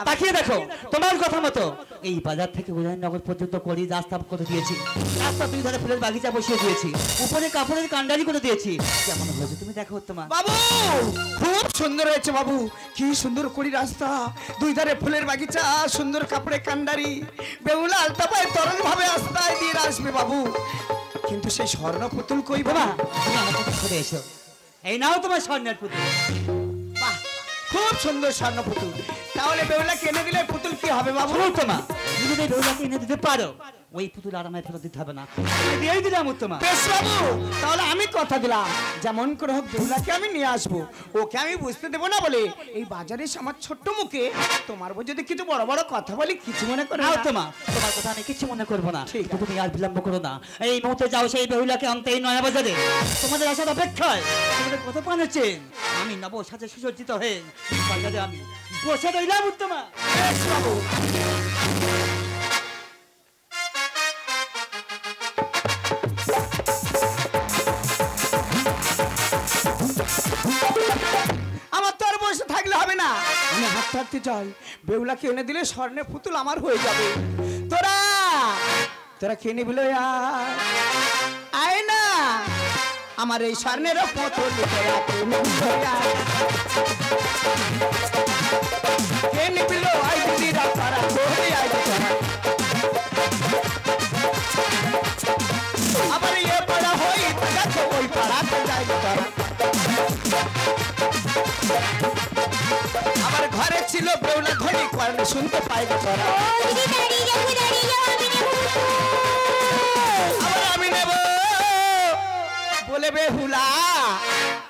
তাকিয়ে দেখো তোমার কথা মতো এই বাজার থেকে উদয়নগর পর্যন্ত করি রাস্তা করে দিয়েছি, রাস্তা দুই ধারে ফুলের বাগিচা বসিয়ে দিয়েছি, উপরে কাপড়ের কান্ডারি করে দিয়েছি। কেমন হয়েছে তুমি দেখো তোমার বাবু, খুব সুন্দর হয়েছে বাবু, কি সুন্দর করি রাস্তা, দুই ধারে ফুলের বাগিচা, সুন্দর কাপড়ে কান্ডারি, বেহুলা আলতা পায়ে তরল ভাবে রাস্তায় দিয়ে আসবে বাবু। কিন্তু সেই স্বর্ণ পুতুল কই বাবা? তুমি আমার কাছে ঘুরে এসো, এই নাও তোমার স্বর্ণের পুতুল। বাহ, খুব সুন্দর স্বর্ণ পুতুল। তাহলে বেহুলা কিনে দিলে পুতুল কি হবে বাবু? উত্তমা, তুমি যদি বেহুলাকে এনে দিতে পারো ওই পুতুল আর আমায় ফেরত দিতে হবে না, দিয়েই দিলাম উত্তমা। বেশ বাবু, তাহলে আমি কথা দিলাম যেমন করে হোক বেহুলাকে আমি নিয়ে আসবো। ওকে আমি বুঝতে দেবো না বলে এই বাজারে আমার ছোট্ট মুখে তোমার বউ যদি কিছু বড় বড় কথা বলি কিছু মনে করে না। উত্তমা, তোমার কথা আমি কিছু মনে করবো না, ঠিক আছে। তুমি আর বিলম্ব করো না, এই মুহূর্তে যাও সেই বেহুলাকে আনতে এই নয়া বাজারে। তোমাদের আসার অপেক্ষায় তোমাদের কত পান আছেন, আমি নব সাজে সুসজ্জিত হয়ে বাজারে আমি বসে রইলাম। উত্তমা, বেশ বাবু। আমার তো আর বসে থাকলে হবে না, আমি হাঁটতে হাঁটতে চাই, বেহুলাকে এনে দিলে স্বর্ণের পুতুল আমার হয়ে যাবে। তোরা তোরা খেয়ে নিবি, আয় না আমার এই স্বর্ণের পুতুল খেয়ে নিবি, আই দিদিরা পারা তোরে আই তোরা আবার ইয়ে পড়া হই দেখো ওই পাড়াতে যাই তোরা। আমার ঘরে ছিল বেহুলা ধনী কর্ণ শুনতে পাই তোরা, আবার আমি নেব বলে বেহুলা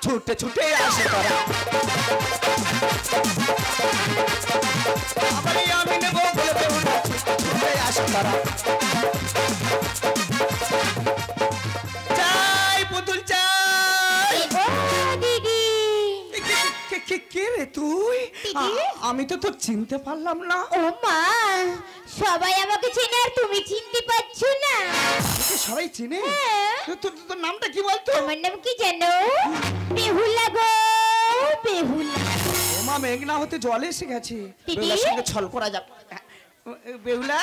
ছুটে ছুটে আসে তোরা, আবার আমি নেব বলে বেহুলা ছুটে ছুটে আসে তোরা। চাই পুতুল চাই। কে রে তুই? আমি তো তোর চিনতে পারলাম না। ও মা, সবাই আমাকে চেনে আর তুমি চিনতে পারছো না? সবাই চিনে? হ্যাঁ। তোর নামটা কি বলতো? আমার নাম কি জানো? বেহুলা গো, বেহুলা। ও মা, মেঘনা হতে জল এসে গেছে, দিদি? বেহুলার সঙ্গে ছল করা যাক। বেহুলা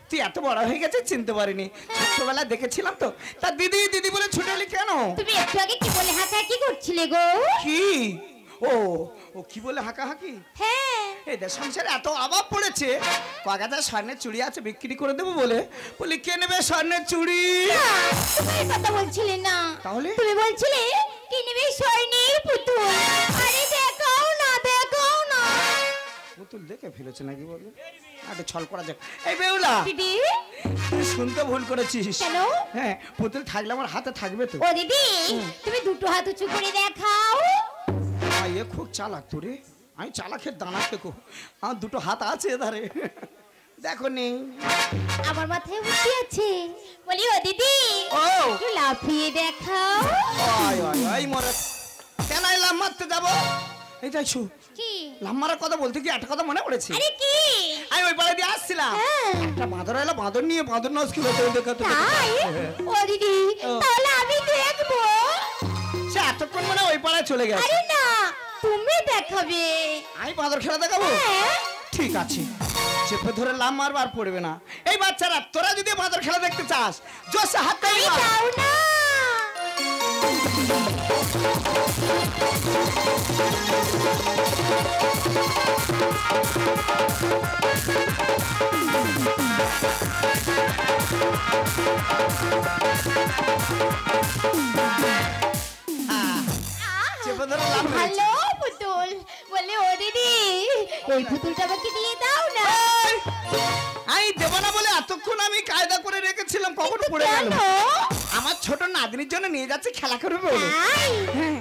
তুই এত বড় হয়ে গেছে চিনতে পারিনি, ছোটবেলা দেখেছিলাম তো। তা দিদি দিদি বলে ছুটে এলি কেন? তুমি একটু আগে কি বলে হাঁটাহাঁটি করছিলে গো? কি? ও ও কি বলে হাঁকাহাঁকি? হ্যাঁ। এদের সংসারে এত অভাব পড়েছে, কগাদা স্বর্ণের চুড়ি আছে বিক্রি করে দেবো বলে বলি কে নেবে স্বর্ণের চুড়ি? না, তুমি এই কথা বলছিলে না। তাহলে? তুমি বলছিলে কি নেবে স্বর্ণের পুতুল। আরে দেখাও না, দেখাও না। পুতুল দেখে ফেলেছে নাকি বলবে? আরে ছল করা যাক। এই বেহুলা, দিদি তুই শুনতে ভুল করেছিস। কেন? হ্যাঁ, পুতুল থাকলে আমার হাতে থাকবে তো। ও দিদি, তুমি দুটো হাত উঁচু করে দেখাও। এ খুব চালাক তো রে, আমি চালাকের দানা খেকো, আমার দুটো হাত আছে ধারে, দেখো নেই। আমার মাথায় বুদ্ধি আছে, বলি ও দিদি ও একটু লাফিয়ে দেখাও। আয় আয় আয় মরে, কেন লাভ মারতে যাবো? এই যাইছো কি? লাভ মারার কথা বলতে কি একটা কথা মনে পড়েছে। আরে কি? আমি ওই পাড়ে দিয়ে আসছিলাম, হ্যাঁ। একটা বাঁদর এলো, বাঁদর নিয়ে বাঁদর নাচ কি হতো দেখাতে। তাই? ও দিদি, তাহলে আমি দেখবো। সে এতক্ষণ মানে ওই পাড়ায় চলে গেছে। আরে না, তুমি দেখাবে। আমি বাঁদর খেলা দেখাবো? হ্যাঁ। ঠিক আছে, চেপে ধরে লাভ মারবার পড়বে না। এই বাচ্চারা, তোরা যদি বাঁদর খেলা দেখতে চাস জোসে হাত আরে মার। দাও না। চেপে ধরে লাভ মেরেছে। ভালো পুতুল, বলে ও দিদি এই পুতুলটা আমাকে দিয়ে দাও না। এই, আমি দেব না বলে এতক্ষণ আমি কায়দা করে রেখেছিলাম, কখন পড়ে গেল? কেন? আমার ছোট নাতনির জন্য নিয়ে যাচ্ছে খেলা করবে বলে। তাই?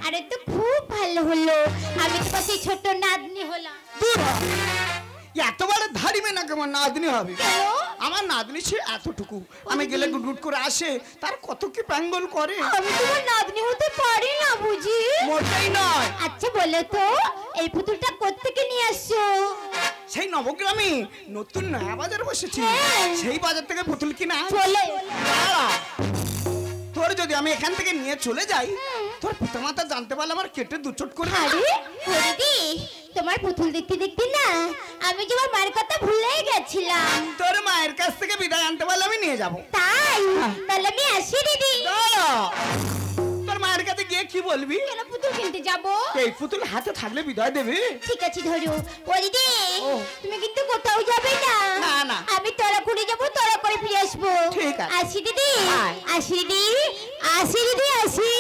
আরে তো খুব ভালো হলো, আমি তো সেই ছোট্ট নাতনি হলাম। দূর হ। এত বড় ধাড়ি মেয়ে নাকি আমার নাতনি হবে? কেন? আমার নাতনি সে এতটুকু, আমি গেলে গুট করে আসে, তার কত কি প্যাঙ্গল করে। আমি তোমার নাতনি হতে পারি না বুঝি? মোটেই নয়। আচ্ছা বলো তো, এই পুতুলটা কোত্থেকে নিয়ে আসছো? সেই নবগ্রামে নতুন নয়া বাজার বসেছে, হ্যাঁ। সেই বাজার থেকে পুতুল কিনা। চলো। দাঁড়া, তোর তোর যদি আমি এখান থেকে নিয়ে চলে যাই, তোর পিতামাতা জানতে পারলে আমার কেটে দুচট করে আরে দিদি, তোমার পুতুল দেখতে দেখতে না আমি তোমার মায়ের কথা ভুলেই গেছিলাম। তোর মায়ের কাছ থেকে বিদায় আনতে পারলে আমি নিয়ে যাবো। তাই তাহলে আমি আসি দিদি। তোর মায়ের কাছে গিয়ে কি বলবি? কেন পুতুল কিনতে যাব? এই পুতুল হাতে থাকলে বিদায় দেবে। ঠিক আছে ধরো। ও দিদি, তুমি কিন্তু কোথাও যাবে না। না, না। আমি তোরা করে যাবো, তোরা করে ফিরে আসবো। ঠিক আছে। আসি দিদি, আয়। আসি দিদি, আসি দিদি, আসি।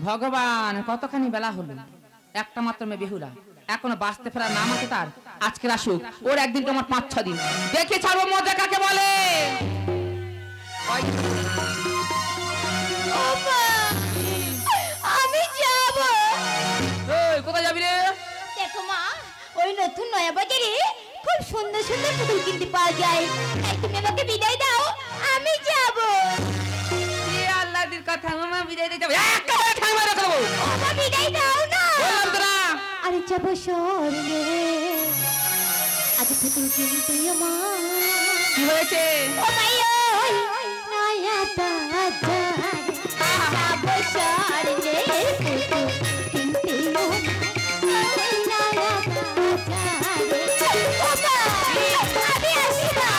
ভগবান, কতখানি বেলা হলো, একটা মাত্র মেয়ে বেহুলা, এখনো বাঁচতে ফেরার নাম আছে তার। আজকের আসুক, ওর একদিন তোমার 5-6 দিন দেখে ছাড়বো মজা কাকে বলে। আমি যাব। এই, কোথায় যাবি রে? দেখো মা, ওই নতুন নয়া বাজারে খুব সুন্দর সুন্দর পুতুল কিনতে পাওয়া যায়। তাই তুমি আমাকে বিদায় দাও, আমি যাব। আল্লাহ দির কথা, মামা বিদায় দিতে যাবে, একেবারে ঠাই মারা খাবো। বাবা বিদায় দাও না। বললাম তো না। আরে যাব স্বর্গে, আজ পুতুল কিনতে আমার। কি হয়েছে? ও মাইয়া, নয়া বাজার যাব স্বর্গে, পুতুল কিনতে আমার। নয়া বাজারে ও মা, আমি আসি না।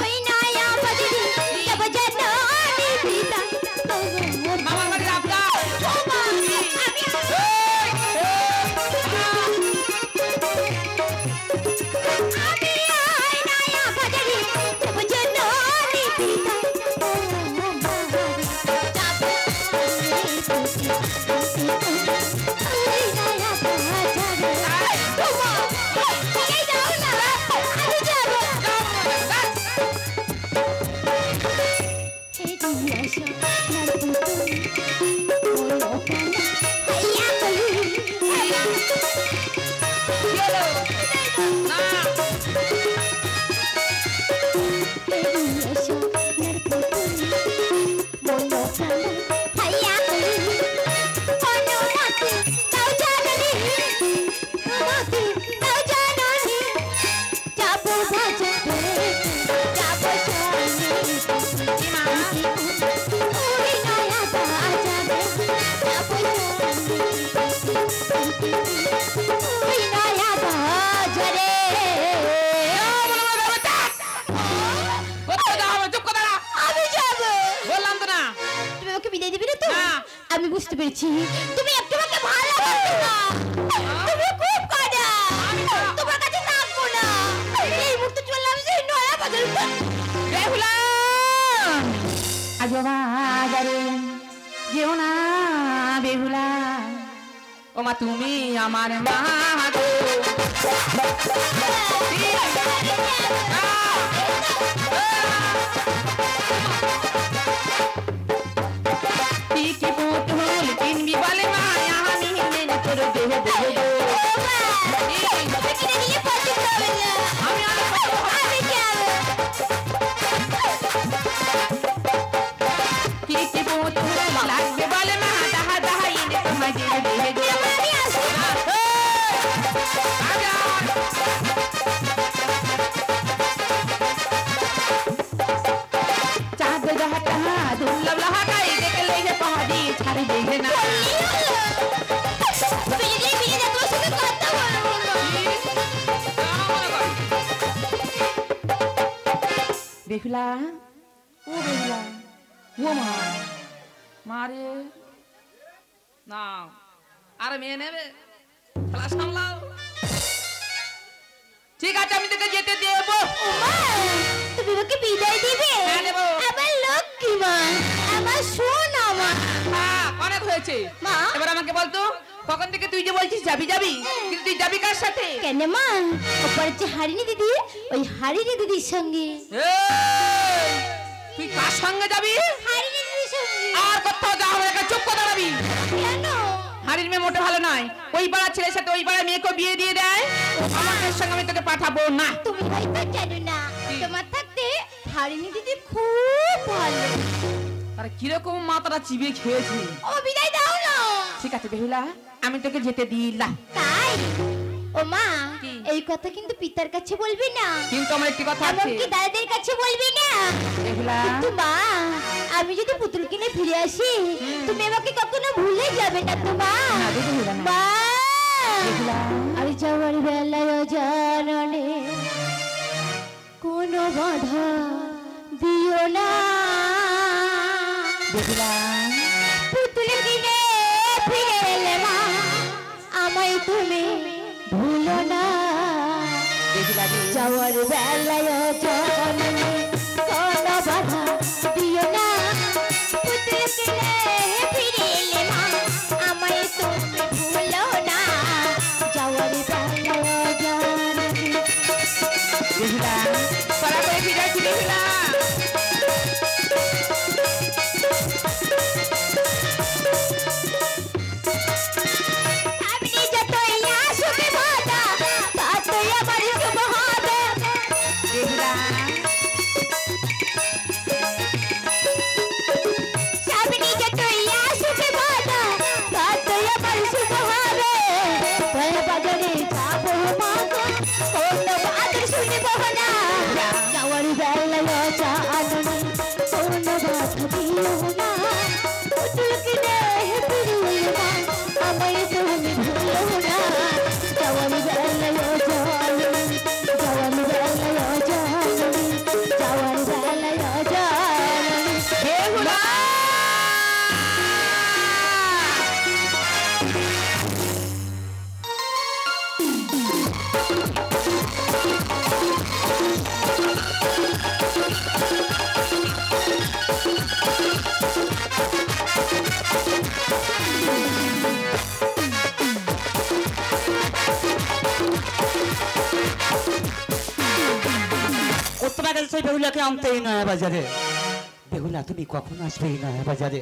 ওই নয়া বাজারে যাব জানানি বিদায়। মামার বাড়ি রাখা। ও মা, আমি আমি বুঝতে পেরেছি তুমি একটু আমাকে ভালোবাসো না, তুমি খুব কাঁদা, তোমার কাছে থাকবো না। এই মুহূর্তে চললাম সেই নয়া বাজারে। বেহুলা, আজ বাজারে যেও না বেহুলা। ও মা, তুমি আমার মা গো। কি পুতুল কিনবি বলে মা, আমি মেনে তোর দেহ দেহ গো। আমি কি পুতুল লাগবে বলে মা, দাহা দাহা এনে তোমায় দেহ দেহ গো। চাঁদ যাহাটা দুর্লভ লাহাটাই দেখলে হে পাহাড়ি ছাড়ি দেহে না। বেহুলা, ও বেহুলা, ও মা, মারে না আর মেয়ে নেবে, খেলা সামলাও। ঠিক আছে, আমি তোকে যেতে দেবো। তুমি আমাকে বিদায় দিবে? হ্যাঁ, দেবো। আমার লক্ষ্মী মা, আমার সোনা মা। অনেক হয়েছে মা। এবার আমাকে বলতো, কখন থেকে তুই যে বলছিস যাবি যাবি, কিন্তু তুই যাবি কার সাথে? কেন মা, ওপরে যে হারিনি দিদি, ওই হারিনি দিদির সঙ্গে। এই, তুই কার সঙ্গে যাবি? হারিনি দিদির সঙ্গে। আর কোথাও যাওয়া হবে না, চুপ করে দাঁড়াবি। কেন? বাড়ির মেয়ে মোটে ভালো নয়, ওই পাড়ার ছেলের সাথে ওই পাড়ার মেয়েকে বিয়ে দিয়ে দেয়। আমাদের সঙ্গে আমি তোকে পাঠাবো না। তুমি হয়তো জানো না, তোমার থাকতে হারিনি দিদি খুব ভালো। আরে কিরকম মাথাটা চিবিয়ে খেয়েছি। ও বিদায় দাও না। ঠিক আছে বেহুলা, আমি তোকে যেতে দিলাম। তাই? ও মা, কি? এই কথা কিন্তু পিতার কাছে বলবি না, কিন্তু আমার একটি কথা আছে এমনকি দাদাদের কাছে বলবি না। বেহুলা। কিন্তু মা, আমি যদি পুতুল কিনে ফিরে আসি, তুমি আমাকে কখনো ভুলে যাবে না তো মা? না, দিদি ভুলে না। মা, বেহুলা। আমি যাওয়ার বেলায় জাননে কোনো বাধা দিও না। বেহুলা। পুতুল কিনে ফিরে এলে মা, আমায় তুমি ভুলো না। বেহুলা রে। যাওয়ার বেলায় জাননে কোনো বাধা দিও না। পুতুল কিনে ফিরে এলে মা, আমায় তুমি ভুলো না। যাওয়ার বেলায় জাননে। বেহুলা, পালা করে ফিরে আসি বেহুলা। আপনি যতই আসবে বাধা, ততই আমার শুভ হবে। বেহুলা। আপনি যতই আসবে বাধা, ততই আমার শুভ হবে। দয়া বাজারে যাবো মা গো, কোনো বাদর শুনবো না। যাওয়ার বেলায় জাননি কোনো বাধা দিও না। পুতুল কিনে ফিরে মা, আমায় তুমি ভুলো না। যাওয়ার বেলায় জাননি, যাওয়ার বেলায় জাননি, যাওয়ার বেলায় জাননি। বেহুলা। ও তোমার কাছে সেই বেহুলাকে আনতেই নয় বাজারে। বেহুলা, তুমি কখন আসবে এই নয়া বাজারে?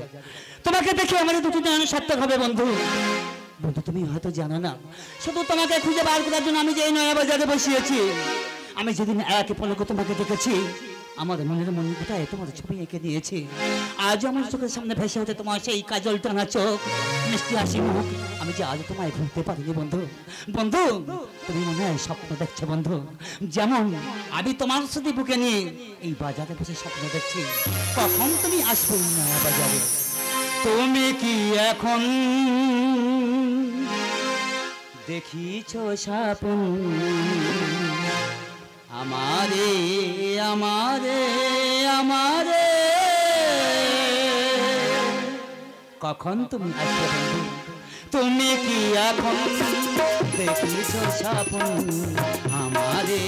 তোমাকে দেখে আমাদের দুটো জন সার্থক হবে বন্ধু। বন্ধু, তুমি হয়তো জানো না, শুধু তোমাকে খুঁজে বার করার জন্য আমি যে এই নয়া বাজারে বসিয়েছি। আমি যেদিন এক পলকে তোমাকে দেখেছি, আমার মনের মনিটায় তোমার ছবি এঁকে দিয়েছি। আজ আমার চোখের সামনে ভেসে ওঠে তোমার সেই কাজল টানা চোখ, মিষ্টি হাসি মুখ। আমি যে আজ তোমায় ভুলতে পারিনি বন্ধু। বন্ধু, তুমি মনে হয় স্বপ্ন দেখছো বন্ধু। যেমন আমি তোমার সাথে বুকে নিয়ে এই বাজারে বসে স্বপ্ন দেখছি, কখন তুমি আসবে এই নয়া বাজারে। তুমি কি এখন দেখিছ স্বপ্ন আমারে আমারে আমারে? কখন তুমি আসবে বন্ধু? তুমি কি এখন দেখিছ স্বপ্ন আমারে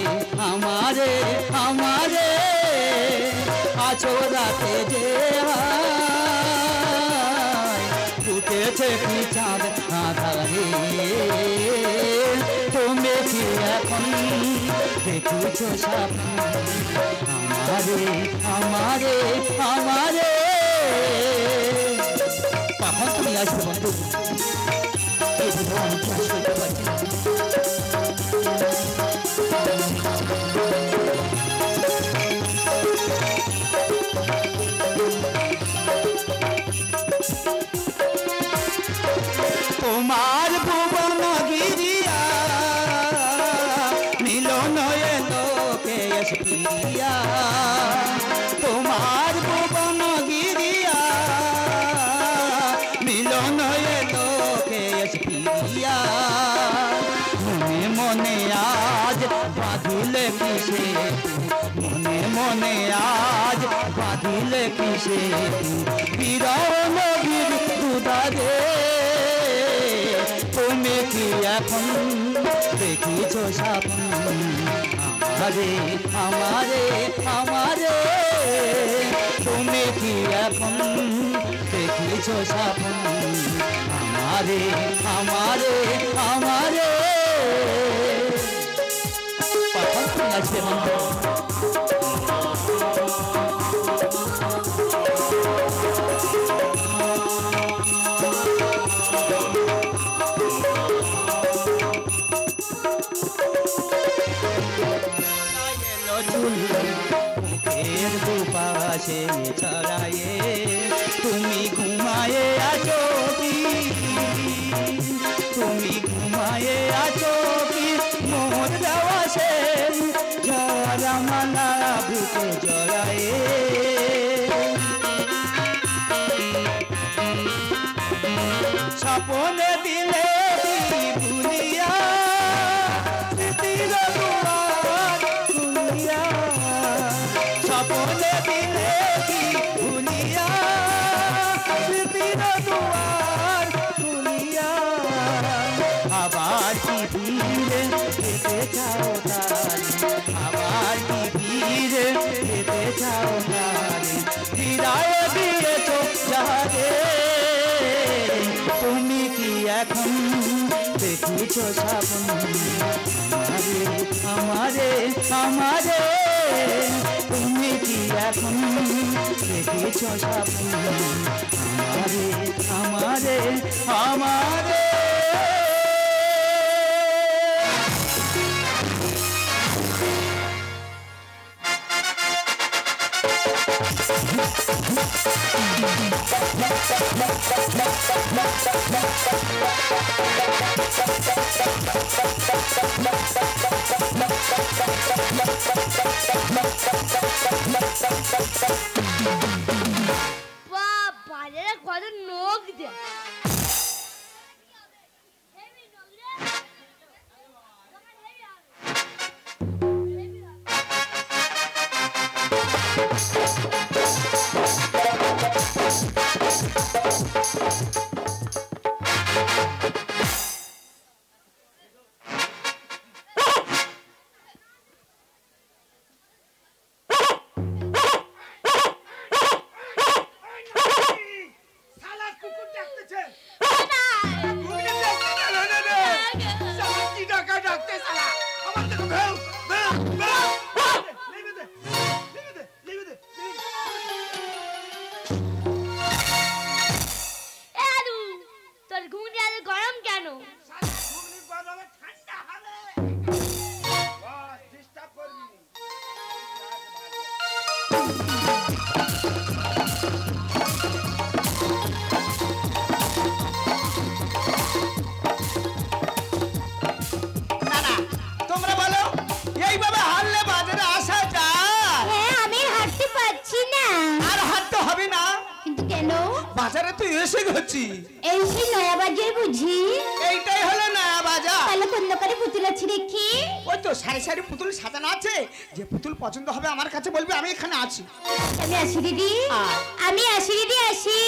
আমারে আমারে? আছো রাতে যে ফুটেছে কি চাঁদ আধারে? তুমি কি এখন দেখিছ স্বপ্ন আমারে আমারে আমারে? কখন তুমি আসবে বন্ধু? এই জীবন আমি কি আসতে পারছি না। তোমার ভুবন গিরিয়া মিলন লোকে প্রিয়া। তোমার ভুবন গিরিয়া মিলন লোকে প্রিয়া। মনে মনে আজ বাঁধিলে কিসে, মনে মনে আজ বাঁধিলে কিসে বিরহ গির দুধারে? তুমি কি এখন দেখিছ স্বপ্ন আমারে আমারে আমারে? তুমি কি এখন দেখিছ স্বপ্ন আমারে আমারে আমারে? কখন তুমি আসবে বন্ধু? পাশে ছড়ায়ে তুমি ঘুমায়ে আছো কি তুমি ঘুমায়ে আছো কি মোর দেওয়া সে জরা মালা বুকে জড়ায়ে স্বপনে দিলে ভুলিয়া স্মৃতির দুয়ার খুলিয়া স্বপনে দিলে ভুলিয়া স্মৃতির দুয়ার খুলিয়া আবার কি ভিড়ে যেতে চাও তারি আবার কি ভিড়ে যেতে চাও তারি হৃদয়ে দিয়েছো যারে তুমি কি এখন দেখেছো স্বপ্ন আমারে আমারে তুমি কি এখন দেখেছো স্বপ্ন আমারে আমারে আমারে বাজারে কত নখ দে তোর ঘুমনি এত গরম কেন তোমরা বলো এইভাবে হারলে বাজারে আসা যায় হ্যাঁ আমি হাঁটতে পারছি না আর হাঁটতে হবে না কিন্তু কেন বাজারে তো এসে গেছি এই সেই নয়া বাজার বুঝি এইটাই হলো না বাজার তাহলে কোন দোকানে পুতুল আছে দেখি ওই তো সারি সারি পুতুল সাজানো আছে যে পুতুল পছন্দ হবে আমার কাছে বলবে আমি এখানে আছি আমি আসি দিদি আমি আসি দিদি আসি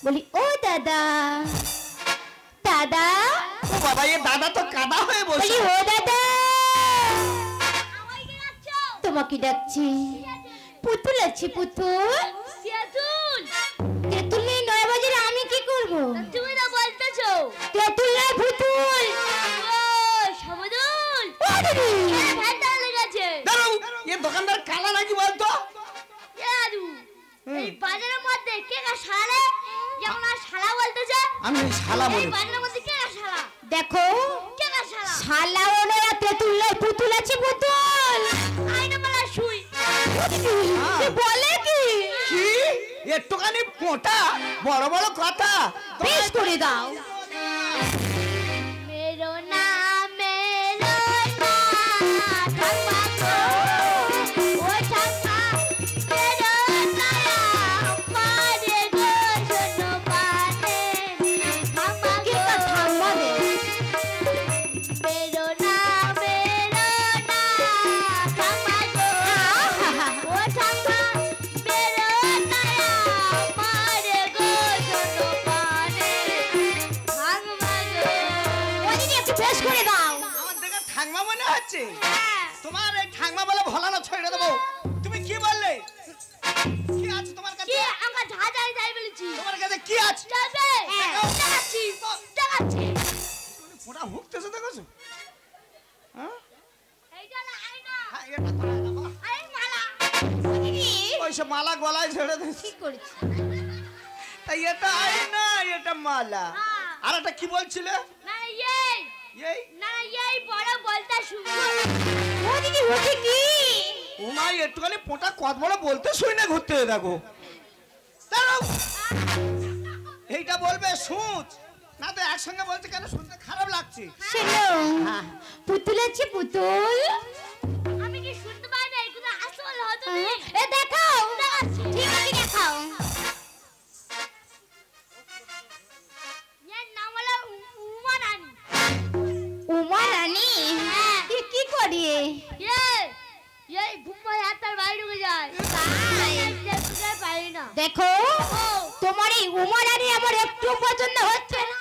বলি ও দাদা দাদা ও বাবা এ দাদা তো কাদা হয়ে বলি বসে ও দাদা তোমাকে ডাকছি পুতুল আছে পুতুল তেঁতুল নেই নয়া বাজারে আমি কি করব তুমি না বলতেছো তেঁতুল নাই পুতুল সমদুল ও দিদি ভেন্ডা লেগেছে দাঁড়াও এ দোকানদার কালা নাকি বলতো দাদু এই বাজারের মধ্যে কে কা শালা যেমন আর শালা বলতেছে আমি ওই শালা এই বলি বাজারের মধ্যে কে কা শালা দেখো কে কা শালা শালা ওরে তেঁতুল নাই পুতুল আছে পুতুল আইনা মালা শুই কি বলে কি কি একটুখানি মোটা বড় বড় কথা বেশ করে দাও মেরো না ঠাম্মা গো ও ঠাম্মা মেরো না পারে গো শোনো পানে ঠাম্মা গো ঠাম্মা দে মেরো না ঠাম্মা গো ও ঠাম্মা মেরো না পারে গো শোনো পানে ঠাম্মা গো ওই দিদি একটু বেশ করে দাও আমার দেখে ঠাকমা মনে হচ্ছে তোমার এই ঠাকমা বলে ভোলানো ছেড়ে দেবো তুমি কি বললে কি আছে তোমার কাছে কি আমরা ঝাড়াই যাই বলেছি তোমার কাছে কি আছে যাবে দেখাচ্ছি দেখাচ্ছি তুমি ফোঁটা হুকতেছো দেখছো হ্যাঁ এইটা না আইনা হ্যাঁ, এটা তো আয়না বাবা। আই মালা দিদি ওইসব মালা গলায় ছেড়ে দিস কি করেছি তাই এটা আয়না এটা মালা আর এটা কি বলছিলে না এই না এই বড় বলতা শুনো ও দিদি ওঠে কি ওমা একটুখানি পোঁটা কত বড় বলতে শুই না ঘুরতে দেখো দাঁড়াও এইটা বলবে সুচ না তো একসঙ্গে বলতে কেন শুনতে খারাপ লাগছে শোনো হ্যাঁ। পুতুল আছে পুতুল আমি কি শুনতে পাই না এগুলো আসল হতো এ দেখাও ঠিক আছে দেখাও এর নাম হলো উমা রানী উমা রানী কি করি এই ঘুমায় হাতের বাইরে ঢুকে যায় তাই দেখতে পারি না দেখো তোমার এই উমা রানী আমার একটু পছন্দ হচ্ছে না